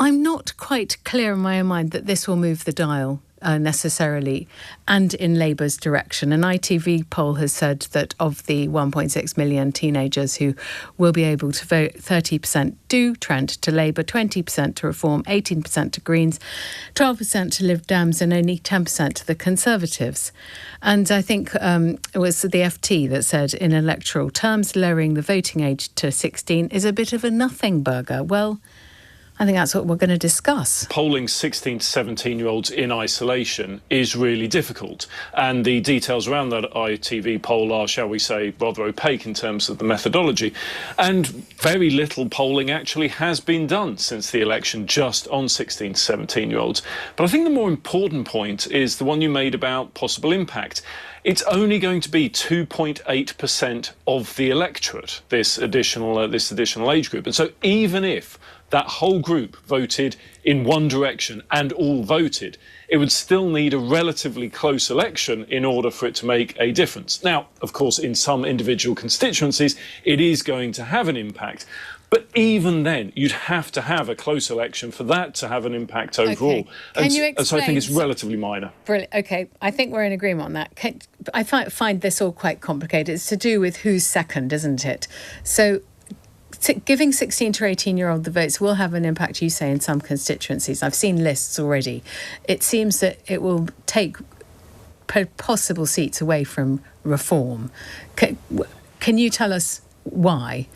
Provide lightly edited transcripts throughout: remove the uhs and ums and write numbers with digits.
I'm not quite clear in my own mind that this will move the dial necessarily, and in Labour's direction. An ITV poll has said that of the 1.6 million teenagers who will be able to vote, 30% do trend to Labour, 20% to Reform, 18% to Greens, 12% to Lib Dems, and only 10% to the Conservatives. And I think it was the FT that said, in electoral terms, lowering the voting age to 16 is a bit of a nothing burger. Well, I think that's what we're going to discuss. Polling 16 to 17-year-olds in isolation is really difficult. And the details around that ITV poll are, shall we say, rather opaque in terms of the methodology. And very little polling actually has been done since the election just on 16 to 17-year-olds. But I think the more important point is the one you made about possible impact. It's only going to be 2.8% of the electorate, this additional age group. And so even if that whole group voted in one direction and all voted, it would still need a relatively close election in order for it to make a difference. Now, of course, in some individual constituencies, it is going to have an impact. But even then, you'd have to have a close election for that to have an impact overall. Okay. Can you explain? So I think it's relatively minor. Brilliant. OK, I think we're in agreement on that. I find this all quite complicated. It's to do with who's second, isn't it? So giving 16 to 18-year-old the votes will have an impact, you say, in some constituencies. I've seen lists already. It seems that it will take possible seats away from Reform. Can you tell us why?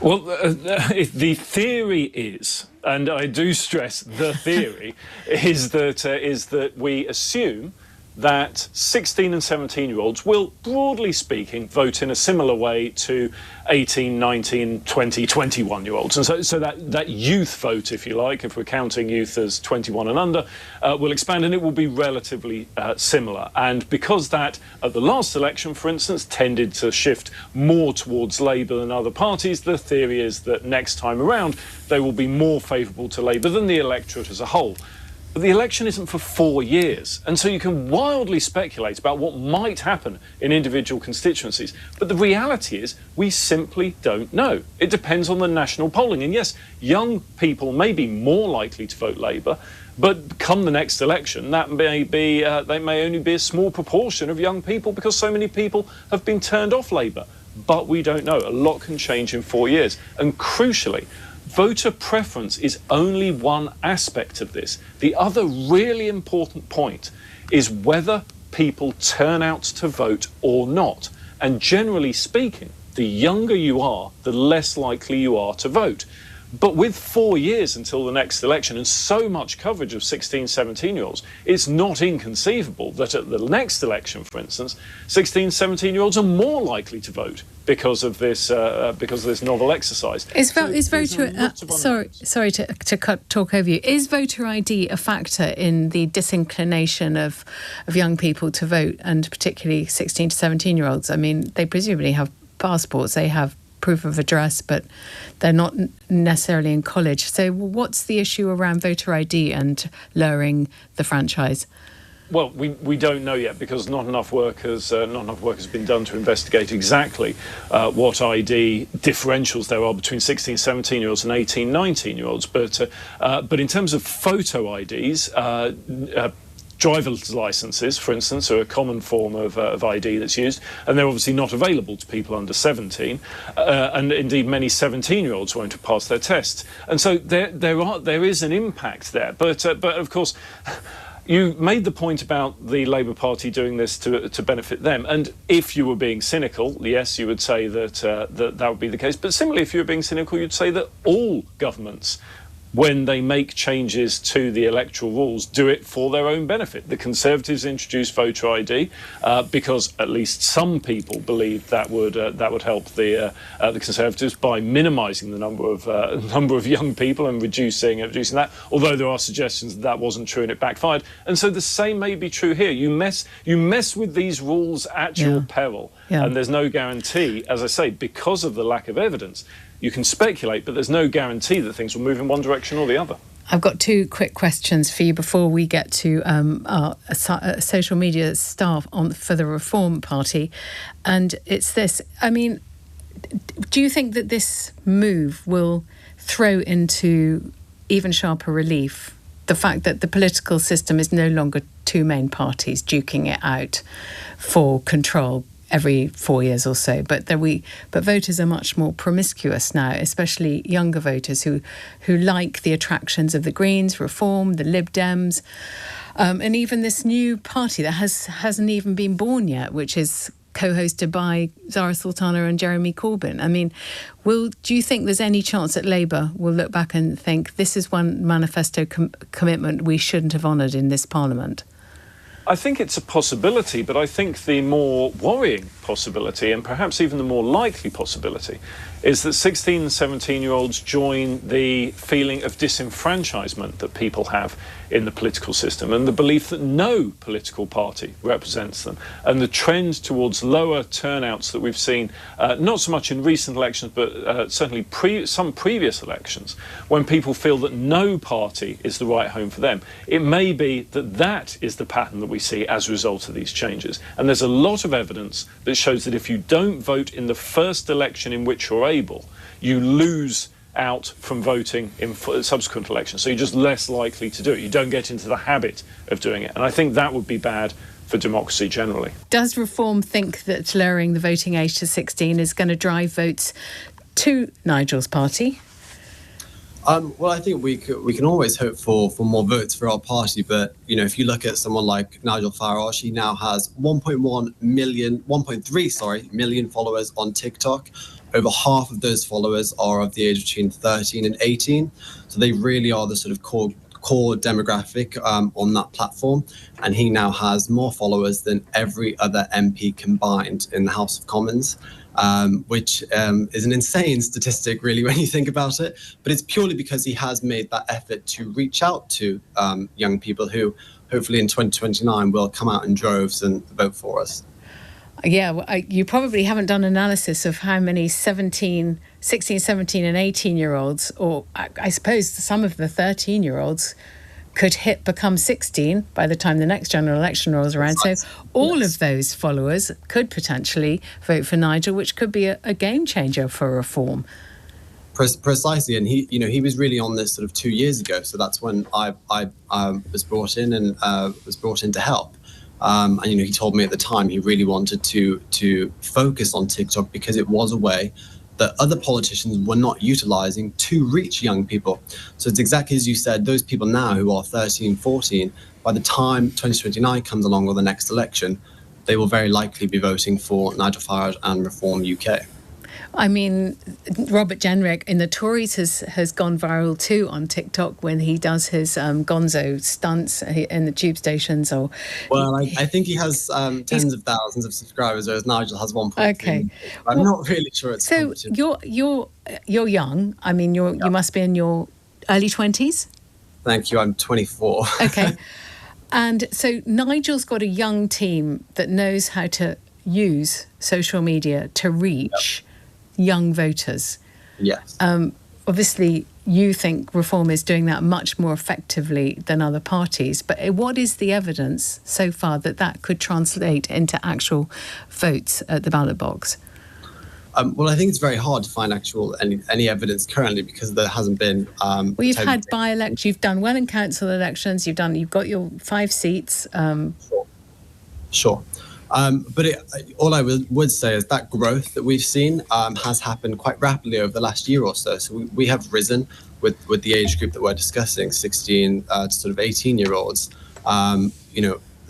Well, the theory is, and I do stress the theory, is that we assume that 16 and 17-year-olds will, broadly speaking, vote in a similar way to 18, 19, 20, 21-year-olds. And so that youth vote, if you like, if we're counting youth as 21 and under, will expand, and it will be relatively similar. And because that, at the last election, for instance, tended to shift more towards Labour than other parties, the theory is that next time around, they will be more favourable to Labour than the electorate as a whole. But the election isn't for 4 years, and so you can wildly speculate about what might happen in individual constituencies. But the reality is we simply don't know. It depends on the national polling. And yes, young people may be more likely to vote Labour, but come the next election, that may be they may only be a small proportion of young people because so many people have been turned off Labour. But we don't know. A lot can change in 4 years. And crucially, voter preference is only one aspect of this. The other really important point is whether people turn out to vote or not. And generally speaking, the younger you are, the less likely you are to vote. But with 4 years until the next election and so much coverage of 16, 17-year-olds, it's not inconceivable that at the next election, for instance, 16, 17-year-olds are more likely to vote because of this novel exercise. Sorry to talk over you. Is voter ID a factor in the disinclination of young people to vote, and particularly 16 to 17-year-olds? I mean, they presumably have passports, they have proof of address, but they're not necessarily in college. So what's the issue around voter ID and lowering the franchise? Well, we don't know yet because not enough work has been done to investigate exactly what ID differentials there are between 16, 17-year-olds and 18, 19-year-olds. But in terms of photo IDs, driver's licences, for instance, are a common form of ID that's used, and they're obviously not available to people under 17, and indeed many 17-year-olds won't have passed their tests. And so there is an impact there. But of course, you made the point about the Labour Party doing this to benefit them, and if you were being cynical, yes, you would say that that would be the case. But similarly, if you were being cynical, you'd say that all governments, when they make changes to the electoral rules, do it for their own benefit. The Conservatives introduced voter ID because at least some people believed that would help the Conservatives by minimising the number of young people and reducing that. Although there are suggestions that wasn't true and it backfired. And so the same may be true here. You mess with these rules at your peril, and there's no guarantee, as I say, because of the lack of evidence. You can speculate, but there's no guarantee that things will move in one direction or the other. I've got two quick questions for you before we get to our social media staff for the Reform Party. And it's this. I mean, do you think that this move will throw into even sharper relief the fact that the political system is no longer two main parties duking it out for control every 4 years or so, but voters are much more promiscuous now, especially younger voters who like the attractions of the Greens, Reform, the Lib Dems, and even this new party that hasn't even been born yet, which is co-hosted by Zara Sultana and Jeremy Corbyn. I mean, do you think there's any chance that Labour will look back and think this is one manifesto commitment we shouldn't have honoured in this Parliament? I think it's a possibility, but I think the more worrying possibility, and perhaps even the more likely possibility, is that 16 and 17-year-olds join the feeling of disenfranchisement that people have in the political system and the belief that no political party represents them, and the trend towards lower turnouts that we've seen, not so much in recent elections, but certainly some previous elections, when people feel that no party is the right home for them. It may be that that is the pattern that we see as a result of these changes. And there's a lot of evidence that shows that if you don't vote in the first election in which you're able, you lose out from voting in subsequent elections. So you're just less likely to do it. You don't get into the habit of doing it. And I think that would be bad for democracy generally. Does Reform think that lowering the voting age to 16 is going to drive votes to Nigel's party? Well, I think we can always hope for more votes for our party, but if you look at someone like Nigel Farage, he now has 1.3 million followers on TikTok. Over half of those followers are of the age between 13 and 18, so they really are the sort of core demographic on that platform. And he now has more followers than every other MP combined in the House of Commons. Which is an insane statistic, really, when you think about it. But it's purely because he has made that effort to reach out to young people who, hopefully in 2029, will come out in droves and vote for us. Yeah, well, you probably haven't done analysis of how many 16, 17 and 18-year-olds, or I suppose some of the 13-year-olds, could become 16 by the time the next general election rolls around. So all of those followers could potentially vote for Nigel, which could be a game changer for Reform. Precisely, and he was really on this sort of 2 years ago. So that's when I was brought in and was brought in to help. And he told me at the time he really wanted to focus on TikTok because it was a way that other politicians were not utilising to reach young people. So it's exactly as you said, those people now who are 13, 14, by the time 2029 comes along or the next election, they will very likely be voting for Nigel Farage and Reform UK. I mean, Robert Jenrick in the Tories has gone viral too on TikTok when he does his gonzo stunts in the tube stations. Well, I think he has tens of thousands of subscribers, whereas Nigel has 1.3. Okay, I'm not really sure it's so. You're young. I mean, you must be in your early 20s. Thank you. I'm 24. Okay, and so Nigel's got a young team that knows how to use social media to reach young voters. Yes. Obviously, you think Reform is doing that much more effectively than other parties, but what is the evidence so far that could translate into actual votes at the ballot box? Well, I think it's very hard to find any evidence currently because there hasn't been. Well, you've had by-elections, you've done well in council elections, you've got your 5 seats. Sure. But all I would say is that growth that we've seen has happened quite rapidly over the last year or so. So we have risen with the age group that we're discussing, 16 to sort of 18-year-olds,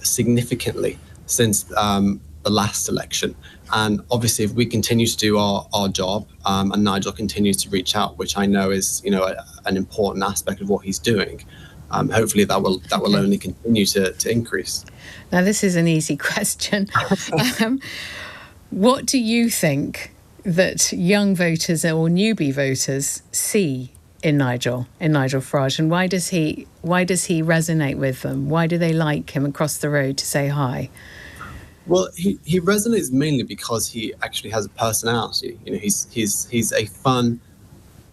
significantly since the last election. And obviously, if we continue to do our job and Nigel continues to reach out, which I know is an important aspect of what he's doing, hopefully that will only continue to increase. Now, this is an easy question. What do you think that young voters or newbie voters see in Nigel Farage, and why does he resonate with them? Why do they like him across the road to say hi? Well, he resonates mainly because he actually has a personality. He's a fun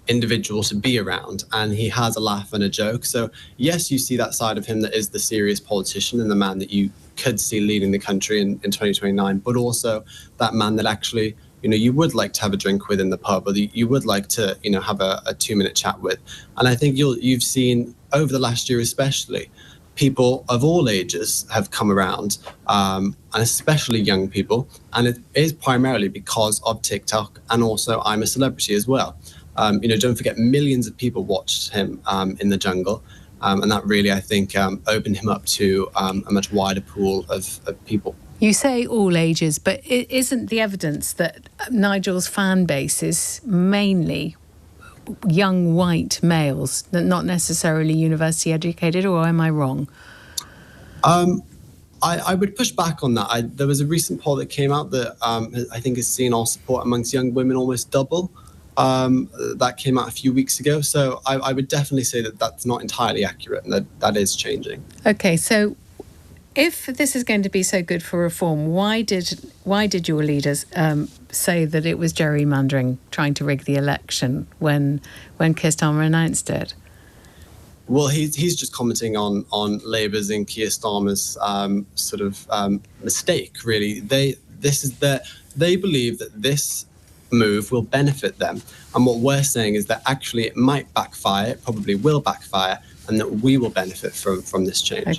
individual to be around, and he has a laugh and a joke. So yes, you see that side of him that is the serious politician and the man that you could see leading the country in 2029, but also that man that actually you would like to have a drink with in the pub, or you would like to, have a 2-minute chat with. And I think you've seen over the last year especially, people of all ages have come around, and especially young people. And it is primarily because of TikTok and also I'm a Celebrity as well. Don't forget, millions of people watched him in the jungle. And that really, I think, opened him up to a much wider pool of people. You say all ages, but isn't the evidence that Nigel's fan base is mainly young white males, not necessarily university educated, or am I wrong? I would push back on that. There was a recent poll that came out that I think has seen our support amongst young women almost double. That came out a few weeks ago. So I would definitely say that that's not entirely accurate, and that is changing. Okay, so if this is going to be so good for reform, why did your leaders say that it was gerrymandering, trying to rig the election when Keir Starmer announced it? Well, he's just commenting on Labour's and Keir Starmer's mistake. Really, they believe that this move will benefit them, and what we're saying is that actually it might backfire. It probably will backfire, and that we will benefit from this change.